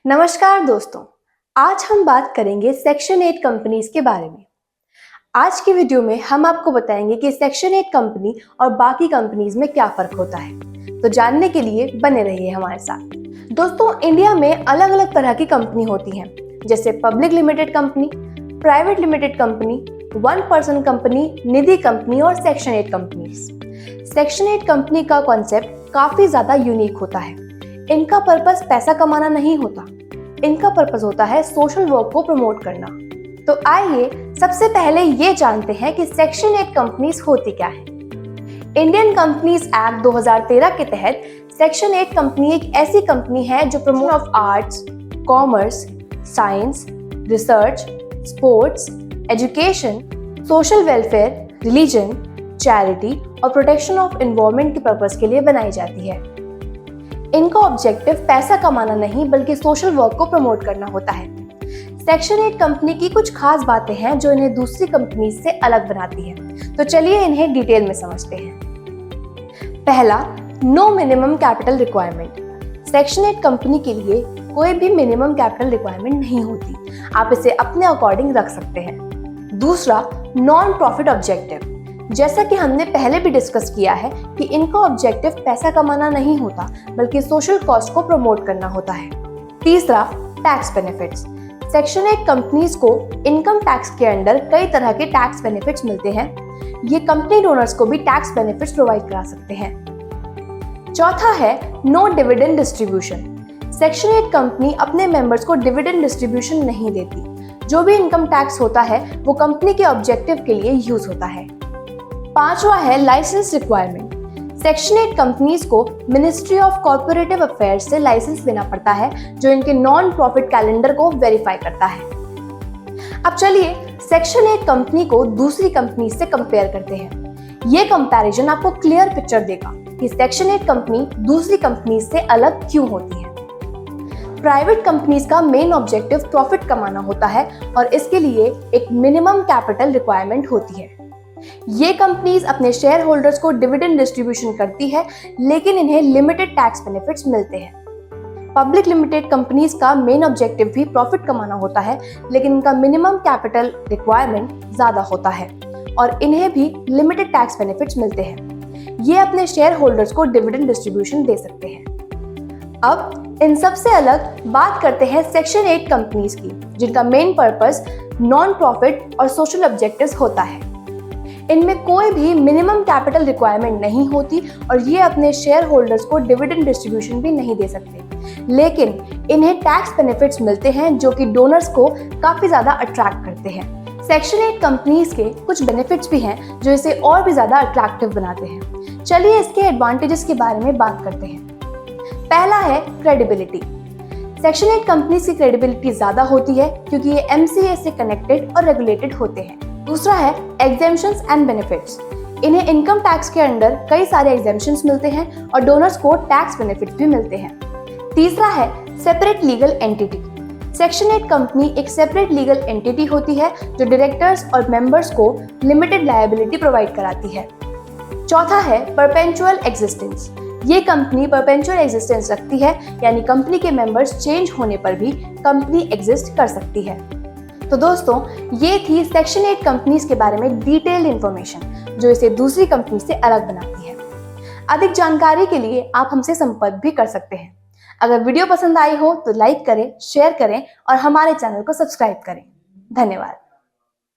नमस्कार दोस्तों, आज हम बात करेंगे सेक्शन 8 कंपनीज के बारे में। आज की वीडियो में हम आपको बताएंगे कि सेक्शन 8 कंपनी और बाकी कंपनीज में क्या फर्क होता है। तो जानने के लिए बने रहिए हमारे साथ। दोस्तों, इंडिया में अलग अलग तरह की कंपनी होती हैं, जैसे public limited company, private limited company, one person company, Nidhi company और सेक्शन 8 कंपनीज। सेक्शन 8 कंपनी का कॉन्सेप्ट काफी ज्यादा यूनिक होता है। इनका पर्पस पैसा कमाना नहीं होता, इनका पर्पस होता है सोशल वर्क को प्रमोट करना। तो आइए सबसे पहले ये जानते हैं कि सेक्शन 8 कंपनीज होती क्या है। इंडियन कंपनीज एक्ट 2013 के तहत सेक्शन 8 कंपनी एक ऐसी कंपनी है जो promotion of arts, commerce, science, research, sports, education, social welfare, religion, charity और प्रोटेक्शन ऑफ एनवायरनमेंट के पर्पस के लिए बनाई जाती है। इनका ऑब्जेक्टिव पैसा कमाना नहीं बल्कि सोशल वर्क को प्रमोट करना होता है। सेक्शन 8 कंपनी की कुछ खास बातें हैं जो इन्हें दूसरी कंपनी से अलग बनाती है। तो चलिए इन्हें डिटेल में समझते हैं। पहला, no minimum capital requirement. Section 8 company के लिए कोई भी मिनिमम कैपिटल रिक्वायरमेंट नहीं होती, आप इसे अपने अकॉर्डिंग रख सकते हैं। दूसरा, नॉन प्रॉफिट ऑब्जेक्टिव। जैसा कि हमने पहले भी डिस्कस किया है कि इनका ऑब्जेक्टिव पैसा कमाना नहीं होता बल्कि सोशल कॉस्ट को प्रमोट करना होता है। तीसरा, टैक्स बेनिफिट्स। सेक्शन 8 कंपनीज को इनकम टैक्स के अंडर कई तरह के टैक्स बेनिफिट्स मिलते हैं। ये कंपनी डोनर्स को भी टैक्स बेनिफिट्स प्रोवाइड करा सकते हैं। चौथा है no dividend distribution. Section 8 company अपने मेंबर्स को डिविडेंड डिस्ट्रीब्यूशन नहीं देती। जो भी इनकम टैक्स होता है वो कंपनी के ऑब्जेक्टिव के लिए यूज होता है। पांचवा है लाइसेंस रिक्वायरमेंट। सेक्शन 8 कंपनीज को मिनिस्ट्री ऑफ कॉर्पोरेटिव अफेयर्स से लाइसेंस लेना पड़ता है जो इनके नॉन प्रॉफिट कैलेंडर को वेरीफाई करता है। अब चलिए सेक्शन 8 कंपनी को दूसरी कंपनी से कंपेयर करते हैं। ये कंपैरिजन आपको क्लियर पिक्चर देगा कि सेक्शन 8 कंपनी दूसरी कंपनी से अलग क्यों होती है। प्राइवेट कंपनीज का मेन ऑब्जेक्टिव प्रॉफिट कमाना होता है और इसके लिए एक मिनिमम कैपिटल रिक्वायरमेंट होती है। ये कंपनीज अपने शेयर होल्डर्स को डिविडेंड डिस्ट्रीब्यूशन करती है, लेकिन इन्हें लिमिटेड टैक्स बेनिफिट्स मिलते हैं। पब्लिक लिमिटेड कंपनीज का मेन ऑब्जेक्टिव भी प्रॉफिट कमाना होता है, लेकिन इनका मिनिमम कैपिटल रिक्वायरमेंट ज्यादा होता है और इन्हें भी लिमिटेड टैक्स बेनिफिट्स मिलते हैं। ये अपने शेयर होल्डर्स को डिविडेंड डिस्ट्रीब्यूशन दे सकते हैं। अब इन सबसे अलग बात करते हैं सेक्शन 8 कंपनीज की, जिनका मेन पर्पस नॉन प्रॉफिट और सोशल ऑब्जेक्टिव्स होता है। इनमें कोई भी मिनिमम कैपिटल रिक्वायरमेंट नहीं होती और ये अपने शेयर होल्डर्स को डिविडेंड डिस्ट्रीब्यूशन भी नहीं दे सकते, लेकिन इन्हें टैक्स बेनिफिट्स मिलते हैं जो कि डोनर्स को काफी ज्यादा अट्रैक्ट करते हैं। सेक्शन 8 कंपनीज के कुछ बेनिफिट्स भी हैं जो इसे और भी ज्यादा अट्रैक्टिव बनाते हैं। चलिए इसके एडवांटेजेस के बारे में बात करते हैं। पहला है क्रेडिबिलिटी। सेक्शन 8 कंपनीज की क्रेडिबिलिटी ज्यादा होती है क्योंकि ये MCA से कनेक्टेड और रेगुलेटेड होते हैं। दूसरा है एग्जेम्पशंस एंड बेनिफिट्स। इन्हें इनकम टैक्स के अंडर कई सारे एग्जेम्पशंस मिलते हैं और डोनर्स को टैक्स बेनिफिट्स भी मिलते हैं। तीसरा है separate legal entity. Section 8 company एक सेपरेट लीगल एंटिटी होती है जो डायरेक्टर्स और मेंबर्स को लिमिटेड लायबिलिटी प्रोवाइड कराती है। चौथा है परपेचुअल एग्जिस्टेंस। ये कंपनी परपेचुअल एग्जिस्टेंस रखती है, यानी कंपनी के मेंबर्स चेंज होने पर भी कंपनी एग्जिस्ट कर सकती है। तो दोस्तों, ये थी सेक्शन 8 कंपनीज के बारे में डिटेल्ड इंफॉर्मेशन जो इसे दूसरी कंपनी से अलग बनाती है। अधिक जानकारी के लिए आप हमसे संपर्क भी कर सकते हैं। अगर वीडियो पसंद आई हो तो लाइक करें, शेयर करें और हमारे चैनल को सब्सक्राइब करें। धन्यवाद।